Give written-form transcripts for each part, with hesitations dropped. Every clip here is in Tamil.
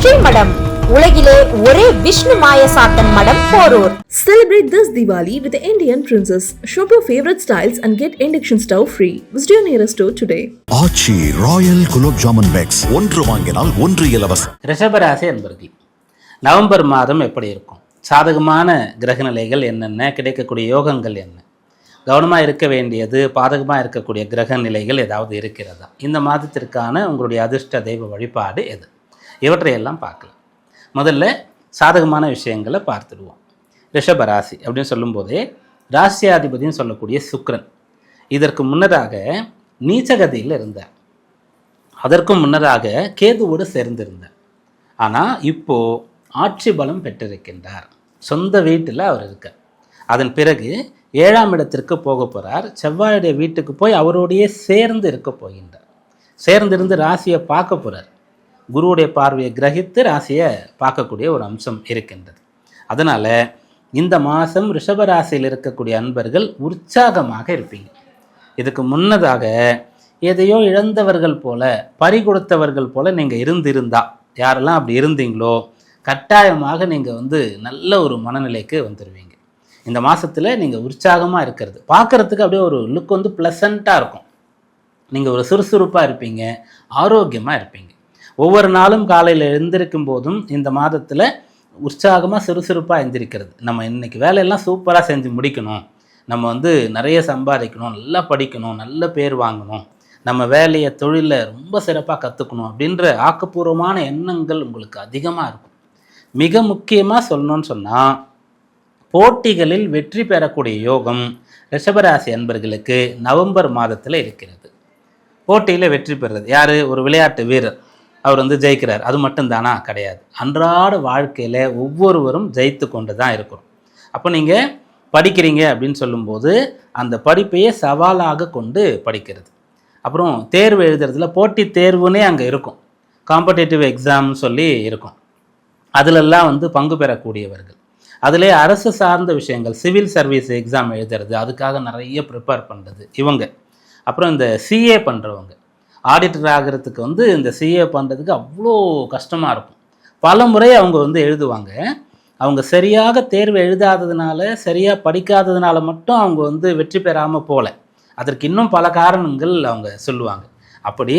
ஸ்ரீமடம், உலகிலே ஒரே விஷ்ணு மாயசாத்தன் மடம், Porur. Celebrate this Diwali with the Indian Princess. Shop your favorite styles and get induction stove free. Visit your nearest store today. Aachi royal gulab jamun packs, ஒன்று வாங்கினால் ஒன்று இலவசம். ரிஷபராசி என்பர்கள் நவம்பர் மாதம் எப்படி இருக்கும்? சாதகமான கிரகநிலைகள் என்னென்ன, கிடைக்கக்கூடிய யோகங்கள் என்ன, கவனமாக இருக்க வேண்டியது, பாதகமாக இருக்கக்கூடிய கிரக நிலைகள் ஏதாவது இருக்கிறதா, இந்த மாதத்திற்கான உங்களுடைய அதிர்ஷ்ட தெய்வ வழிபாடு எது, இவற்றையெல்லாம் பார்க்கலாம். முதல்ல சாதகமான விஷயங்களை பார்த்துடுவோம். ரிஷபராசி அப்படின்னு சொல்லும்போதே ராசியாதிபதினு சொல்லக்கூடிய சுக்கிரன் இதற்கு முன்னதாக நீச்சகதியில் இருந்தார். அதற்கும் முன்னதாக கேதுவோடு சேர்ந்திருந்தார். ஆனால் இப்போது ஆட்சி பலம் பெற்றிருக்கின்றார். சொந்த வீட்டில் அவர் இருக்கார். அதன் பிறகு 7ஆம் இடத்திற்கு போக போகிறார். செவ்வாயுடைய வீட்டுக்கு போய் அவரோடையே சேர்ந்து இருக்க போகின்றார். சேர்ந்திருந்து ராசியை பார்க்க போகிறார். குருவுடைய பார்வையை கிரகித்து ராசியை பார்க்கக்கூடிய ஒரு அம்சம் இருக்கின்றது. அதனால் இந்த மாதம் ரிஷபராசியில் இருக்கக்கூடிய அன்பர்கள் உற்சாகமாக இருப்பீங்க. இதுக்கு முன்னதாக எதையோ இழந்தவர்கள் போல, பறி கொடுத்தவர்கள் போல நீங்கள் இருந்திருந்தா, யாரெல்லாம் அப்படி இருந்தீங்களோ கட்டாயமாக நீங்கள் நல்ல ஒரு மனநிலைக்கு வந்துடுவீங்க. இந்த மாதத்தில் நீங்கள் உற்சாகமாக இருக்கிறது பார்க்குறதுக்கு அப்படியே ஒரு லுக் ப்ளசண்ட்டாக இருக்கும். நீங்கள் ஒரு சுறுசுறுப்பாக இருப்பீங்க, ஆரோக்கியமாக இருப்பீங்க. ஒவ்வொரு நாளும் காலையில் எழுந்திருக்கும் போதும் இந்த மாதத்தில் உற்சாகமாக சுறுசுறுப்பாக எழுந்திருக்கிறது. நம்ம இன்றைக்கி வேலையெல்லாம் சூப்பராக செஞ்சு முடிக்கணும், நம்ம நிறைய சம்பாதிக்கணும், நல்லா படிக்கணும், நல்ல பேர் வாங்கணும், நம்ம வேலையை தொழிலை ரொம்ப சிறப்பாக கற்றுக்கணும் அப்படின்ற ஆக்கப்பூர்வமான எண்ணங்கள் உங்களுக்கு அதிகமாக இருக்கும். மிக முக்கியமாக சொல்லணும்னு சொன்னால், போட்டிகளில் வெற்றி பெறக்கூடிய யோகம் ரிஷபராசி அன்பர்களுக்கு நவம்பர் மாதத்தில் இருக்கிறது. போட்டியில் வெற்றி பெறுறது யார்? ஒரு விளையாட்டு வீரர், அவர் ஜெயிக்கிறார், அது மட்டும்தானா? கிடையாது. அன்றாட வாழ்க்கையில் ஒவ்வொருவரும் ஜெயித்து கொண்டு தான் இருக்கிறோம். அப்போ நீங்கள் படிக்கிறீங்க அப்படின்னு சொல்லும்போது அந்த படிப்பையே சவாலாக கொண்டு படிக்கிறது. அப்புறம் தேர்வு எழுதுறதுல போட்டி தேர்வுனே அங்கே இருக்கும். காம்படேட்டிவ் எக்ஸாம்னு சொல்லி இருக்கும். அதிலெல்லாம் பங்கு பெறக்கூடியவர்கள். அதிலே அரசு சார்ந்த விஷயங்கள், சிவில் சர்வீஸ் எக்ஸாம் எழுதுறது, அதுக்காக நிறைய ப்ரிப்பேர் பண்ணுறது இவங்க. அப்புறம் இந்த சிஏ பண்ணுறவங்க, ஆடிட்டர் ஆகிறதுக்கு இந்த சிஏ பண்ணுறதுக்கு அவ்வளோ கஷ்டமாக இருக்கும். பல முறை அவங்க எழுதுவாங்க. அவங்க சரியாக தேர்வு எழுதாததுனால, சரியாக படிக்காததுனால மட்டும் அவங்க வெற்றி பெறாமல் போகல. அதற்கு இன்னும் பல காரணங்கள் அவங்க சொல்லுவாங்க. அப்படி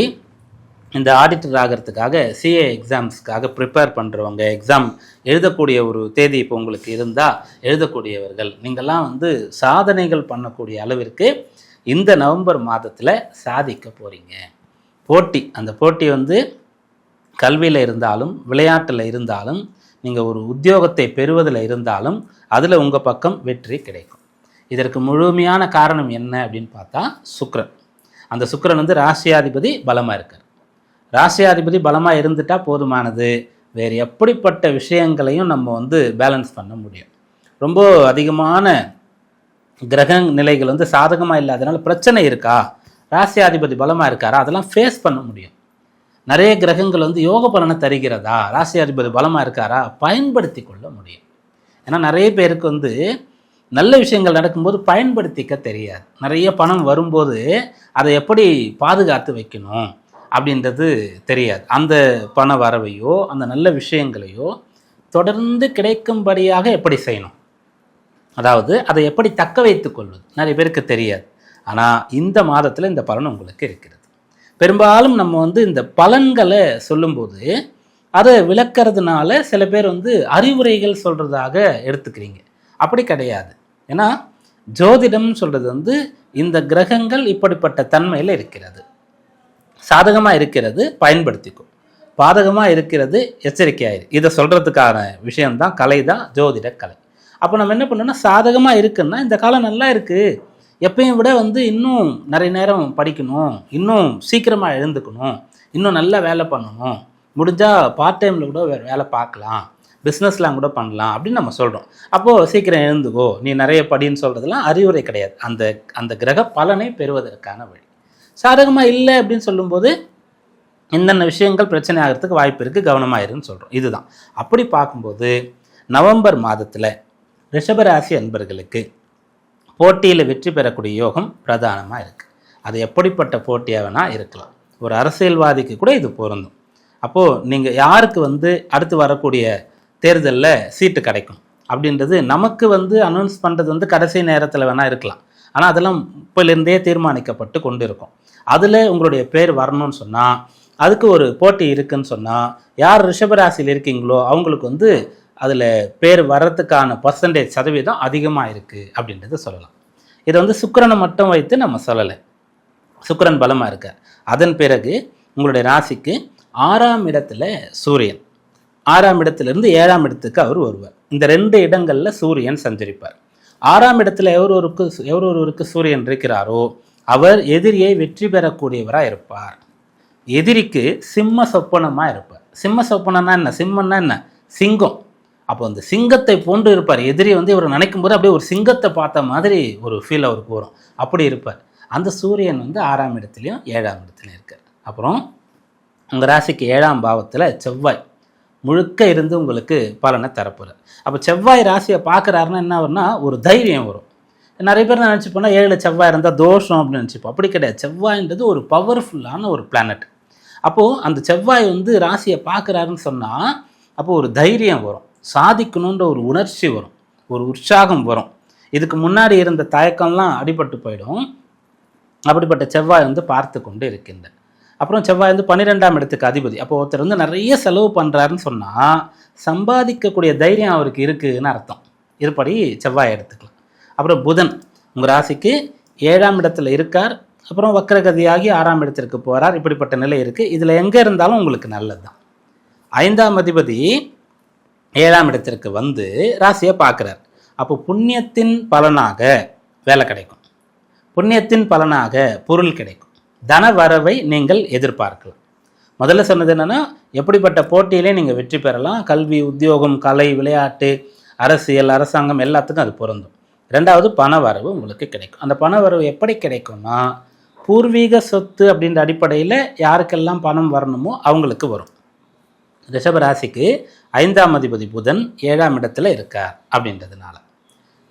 இந்த ஆடிட்டர் ஆகிறதுக்காக சிஏ எக்ஸாம்ஸ்க்காக ப்ரிப்பேர் பண்ணுறவங்க, எக்ஸாம் எழுதக்கூடிய ஒரு தேதி இப்போ உங்களுக்கு இருந்தால் எழுதக்கூடியவர்கள், நீங்கள்லாம் சாதனைகள் பண்ணக்கூடிய அளவிற்கு இந்த நவம்பர் மாதத்தில் சாதிக்க போகிறீங்க. போட்டி, அந்த போட்டி கல்வியில் இருந்தாலும், விளையாட்டில் இருந்தாலும், நீங்கள் ஒரு உத்தியோகத்தை பெறுவதில் இருந்தாலும் அதில் உங்கள் பக்கம் வெற்றி கிடைக்கும். இதற்கு முழுமையான காரணம் என்ன அப்படின்னு பார்த்தா சுக்கிரன். அந்த சுக்கிரன் ராசியாதிபதி பலமாக இருக்கார். ராசியாதிபதி பலமாக இருந்துட்டால் போதுமானது. வேறு எப்படிப்பட்ட விஷயங்களையும் நம்ம பேலன்ஸ் பண்ண முடியும். ரொம்ப அதிகமான கிரக நிலைகள் சாதகமாக இல்லாதனால பிரச்சனை இருக்கா, ராசியாதிபதி பலமாக இருக்காரா, அதெல்லாம் ஃபேஸ் பண்ண முடியும். நிறைய கிரகங்கள் யோக பலனை தருகிறதா, ராசியாதிபதி பலமாக இருக்காரா, பயன்படுத்தி கொள்ள முடியும். ஏன்னா நிறைய பேருக்கு நல்ல விஷயங்கள் நடக்கும்போது பயன்படுத்திக்க தெரியாது. நிறைய பணம் வரும்போது அதை எப்படி பாதுகாத்து வைக்கணும் அப்படின்றது தெரியாது. அந்த பண வரவையோ அந்த நல்ல விஷயங்களையோ தொடர்ந்து கிடைக்கும்படியாக எப்படி செய்யணும், அதாவது அதை எப்படி தக்க வைத்துக் கொள்வது நிறைய பேருக்கு தெரியாது. ஆனால் இந்த மாதத்தில் இந்த பலன் உங்களுக்கு இருக்கிறது. பெரும்பாலும் நம்ம இந்த பலன்களை சொல்லும்போது அதை விளக்கிறதுனால சில பேர் அறிவுரைகள் சொல்கிறதாக எடுத்துக்கிறீங்க. அப்படி கிடையாது. ஏன்னா ஜோதிடம் சொல்கிறது இந்த கிரகங்கள் இப்படிப்பட்ட தன்மையில் இருக்கிறது, சாதகமாக இருக்கிறது பயன்படுத்திக்கும், பாதகமாக இருக்கிறது எச்சரிக்கையாயிரு. இதை சொல்கிறதுக்கான விஷயம்தான் கலை தான் ஜோதிட கலை. அப்போ நம்ம என்ன பண்ணோம்னா, சாதகமாக இருக்குன்னா இந்த காலம் நல்லா இருக்குது, எப்பயும் விட இன்னும் நிறைய நேரம் படிக்கணும், இன்னும் சீக்கிரமாக எழுந்துக்கணும், இன்னும் நல்லா வேலை பண்ணணும், முடிஞ்சால் பார்ட் டைமில் கூட வேலை பார்க்கலாம், பிஸ்னஸ்லாம் கூட பண்ணலாம் அப்படின்னு நம்ம சொல்கிறோம். அப்போது சீக்கிரம் எழுந்துக்கோ, நீ நிறைய படின்னு சொல்கிறதுலாம் அறிவுரை கிடையாது. அந்த கிரக பலனை பெறுவதற்கான வழி. சாதகமாக இல்லை அப்படின்னு சொல்லும்போது என்னென்ன விஷயங்கள் பிரச்சனை ஆகிறதுக்கு வாய்ப்பு இருக்குது, கவனமாக இருன்னு சொல்கிறோம். இதுதான். அப்படி பார்க்கும்போது நவம்பர் மாதத்தில் ரிஷபராசி அன்பர்களுக்கு போட்டியில் வெற்றி பெறக்கூடிய யோகம் பிரதானமாக இருக்குது. அது எப்படிப்பட்ட போட்டியாக வேணால் இருக்கலாம். ஒரு அரசியல்வாதிக்கு கூட இது பொருந்தும். அப்போது நீங்கள் யாருக்கு வந்து அடுத்து வரக்கூடிய தேர்தலில் சீட்டு கிடைக்கும் அப்படின்றது நமக்கு வந்து அனௌன்ஸ் பண்ணுறது வந்து கடைசி நேரத்தில் வேணால் இருக்கலாம். ஆனால் அதெல்லாம் இப்போலேருந்தே தீர்மானிக்கப்பட்டு கொண்டு இருக்கும். அதில் உங்களுடைய பேர் வரணும்னு சொன்னால் அதுக்கு ஒரு போட்டி இருக்குன்னு சொன்னால் யார் ரிஷபராசியில் இருக்கீங்களோ அவங்களுக்கு வந்து அதில் பேர் வர்றதுக்கான சதவீதம் அதிகமாக இருக்குது அப்படின்றத சொல்லலாம். இதை வந்து சுக்கிரனை மட்டும் வைத்து நம்ம சொல்லலை. சுக்கிரன் பலமாக இருக்கார். அதன் பிறகு உங்களுடைய ராசிக்கு 6ஆம் இடத்துல சூரியன், 6ஆம் இடத்துலேருந்து 7ஆம் இடத்துக்கு அவர் வருவார். இந்த 2 இடங்களில் சூரியன் சஞ்சரிப்பார். 6ஆம் இடத்துல எவரொருவருக்கு சூரியன் இருக்கிறாரோ அவர் எதிரியை வெற்றி பெறக்கூடியவராக இருப்பார். எதிரிக்கு சிம்ம சொப்பனமாக இருப்பார். சிம்ம சொப்பனம்னா என்ன? சிம்மன்னா என்ன? சிங்கம். அப்போ அந்த சிங்கத்தை போன்று இருப்பார். எதிரி வந்து இவர் நினைக்கும் போது அப்படியே ஒரு சிங்கத்தை பார்த்த மாதிரி ஒரு ஃபீல் அவருக்கு வரும். அப்படி இருப்பார். அந்த சூரியன் வந்து 6ஆம் இடத்துலையும் 7ஆம் இடத்துலையும் இருக்கார். அப்புறம் உங்கள் ராசிக்கு 7ஆம் பாவத்தில் செவ்வாய் முழுக்க இருந்து உங்களுக்கு பலனை தரப்போகிறார். அப்போ செவ்வாய் ராசியை பார்க்குறாருன்னா என்ன வரும்னா ஒரு தைரியம் வரும். நிறைய பேர் நினச்சிப்போனா 7 செவ்வாய் இருந்தால் தோஷம் அப்படின்னு நினச்சிப்போம். அப்படி கிடையாது. செவ்வாய்ன்றது ஒரு பவர்ஃபுல்லான ஒரு பிளானட். அப்போது அந்த செவ்வாய் வந்து ராசியை பார்க்குறாருன்னு சொன்னால் அப்போது ஒரு தைரியம் வரும், சாதிக்கணுன்ற ஒரு உணர்ச்சி வரும், ஒரு உற்சாகம் வரும். இதுக்கு முன்னாடி இருந்த தயக்கம்லாம் அடிபட்டு போயிடும். அப்படிப்பட்ட செவ்வாய் வந்து பார்த்து கொண்டு இருக்கின்ற. அப்புறம் செவ்வாய் வந்து 12ஆம் இடத்துக்கு அதிபதி. அப்போ ஒருத்தர் வந்து நிறைய செலவு பண்ணுறாருன்னு சொன்னால் சம்பாதிக்கக்கூடிய தைரியம் அவருக்கு இருக்குதுன்னு அர்த்தம். இதுபடி செவ்வாய் எடுத்துக்கலாம். அப்புறம் புதன் உங்கள் ராசிக்கு 7ஆம் இடத்துல இருக்கார். அப்புறம் வக்ரகதியாகி 6ஆம் இடத்திற்கு போகிறார். இப்படிப்பட்ட நிலை இருக்குது. இதில் எங்கே இருந்தாலும் உங்களுக்கு நல்லது தான். 5ஆம் அதிபதி 7ஆம் இடத்திற்கு வந்து ராசியை பார்க்குறார். அப்போ புண்ணியத்தின் பலனாக வேலை கிடைக்கும், புண்ணியத்தின் பலனாக பொருள் கிடைக்கும், தன வரவை நீங்கள் எதிர்பார்க்கலாம். முதல்ல சொன்னது என்னென்னா எப்படிப்பட்ட போட்டியிலே நீங்கள் வெற்றி பெறலாம். கல்வி, உத்தியோகம், கலை, விளையாட்டு, அரசியல், அரசாங்கம் எல்லாத்துக்கும் அது பொருந்தும். 2வது பண வரவு உங்களுக்கு கிடைக்கும். அந்த பண வரவு எப்படி கிடைக்கும்னா பூர்வீக சொத்து அப்படின்ற அடிப்படையில் யாருக்கெல்லாம் பணம் வரணுமோ அவங்களுக்கு வரும். ரிஷப ராசிக்கு 5ஆம் அதிபதி புதன் 7ஆம் இடத்துல இருக்கார்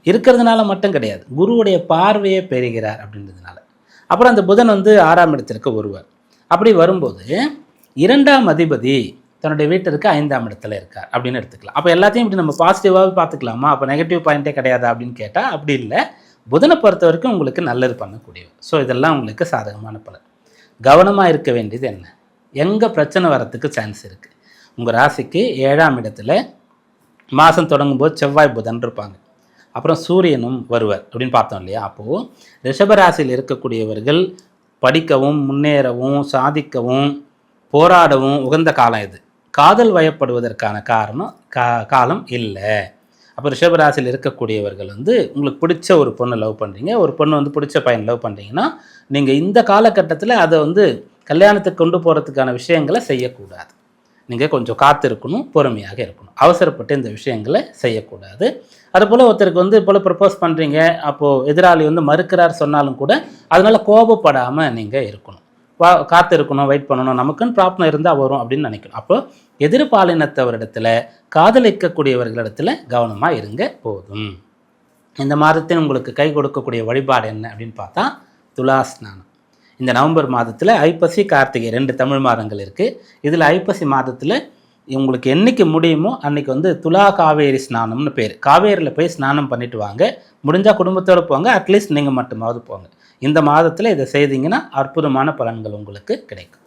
இருக்கிறதுனால மட்டும் கிடையாது, குருவுடைய பார்வையை பெறுகிறார் அப்படின்றதுனால. அப்புறம் அந்த புதன் வந்து 6ஆம் இடத்திற்கு வருவார். அப்படி வரும்போது 2ஆம் அதிபதி தன்னுடைய வீட்டிற்கு 5ஆம் இடத்துல இருக்கார் அப்படின்னு எடுத்துக்கலாம். அப்போ எல்லாத்தையும் இப்படி நம்ம பாசிட்டிவாகவே பார்த்துக்கலாமா? அப்போ நெகட்டிவ் பாயிண்ட்டே கிடையாது அப்படின்னு கேட்டால் அப்படி இல்லை. புதனை பொறுத்த வரைக்கும் உங்களுக்கு நல்லது பண்ணக்கூடியவர். ஸோ இதெல்லாம் உங்களுக்கு சாதகமான பலன். கவனமாக இருக்க வேண்டியது என்ன? எங்கே பிரச்சனை வரத்துக்கு சான்ஸ் இருக்குது? உங்கள் ராசிக்கு 7ஆம் இடத்துல மாதம் தொடங்கும்போது செவ்வாய் புதன் இருப்பாங்க. அப்புறம் சூரியனும் வருவார் அப்படின்னு பார்த்தோம் இல்லையா? அப்போது ரிஷபராசியில் இருக்கக்கூடியவர்கள் படிக்கவும், முன்னேறவும், சாதிக்கவும், போராடவும் உகந்த காலம் இது. காதல் வயப்படுவதற்கான காலம் இல்லை. அப்போ ரிஷபராசியில் இருக்கக்கூடியவர்கள் வந்து உங்களுக்கு பிடிச்ச ஒரு பொண்ணை லவ் பண்ணுறீங்க, ஒரு பொண்ணு வந்து பிடிச்ச பையன் லவ் பண்ணுறீங்கன்னா நீங்கள் இந்த காலகட்டத்தில் அதை வந்து கல்யாணத்துக்கு கொண்டு போகிறதுக்கான விஷயங்களை செய்யக்கூடாது. நீங்கள் கொஞ்சம் காத்து இருக்கணும், பொறுமையாக இருக்கணும். அவசரப்பட்டு இந்த விஷயங்களை செய்யக்கூடாது. அதுபோல் ஒருத்தருக்கு வந்து இப்போ ப்ரப்போஸ் பண்ணுறீங்க, அப்போது எதிராளி வந்து மறுக்கிறார் சொன்னாலும் கூட அதனால் கோபப்படாமல் நீங்கள் இருக்கணும். காத்து இருக்கணும், வெயிட் பண்ணணும், நமக்குன்னு ப்ராப்ளம் இருந்தால் வரும் அப்படின்னு நினைக்கணும். அப்போ எதிர்பாலினத்தவரிடத்துல, காதலிக்கக்கூடியவர்களிடத்துல கவனமாக இருங்க போதும். இந்த மாதத்தில் உங்களுக்கு கை கொடுக்கக்கூடிய வழிபாடு என்ன அப்படின்னு பார்த்தா துலா ஸ்நானம். இந்த நவம்பர் மாதத்தில் ஐப்பசி, கார்த்திகை 2 தமிழ் மாதங்கள் இருக்குது. இதில் ஐப்பசி மாதத்தில் உங்களுக்கு என்றைக்கு முடியுமோ அன்றைக்கி வந்து துலா காவேரி ஸ்நானம்னு பேர். காவேரியில் போய் ஸ்நானம் பண்ணிட்டு வாங்க. முடிஞ்சால் குடும்பத்தோடு போங்க, அட்லீஸ்ட் நீங்கள் மட்டுமாவது போங்க. இந்த மாதத்தில் இதை செய்தீங்கன்னா அற்புதமான பலன்கள் உங்களுக்கு கிடைக்கும்.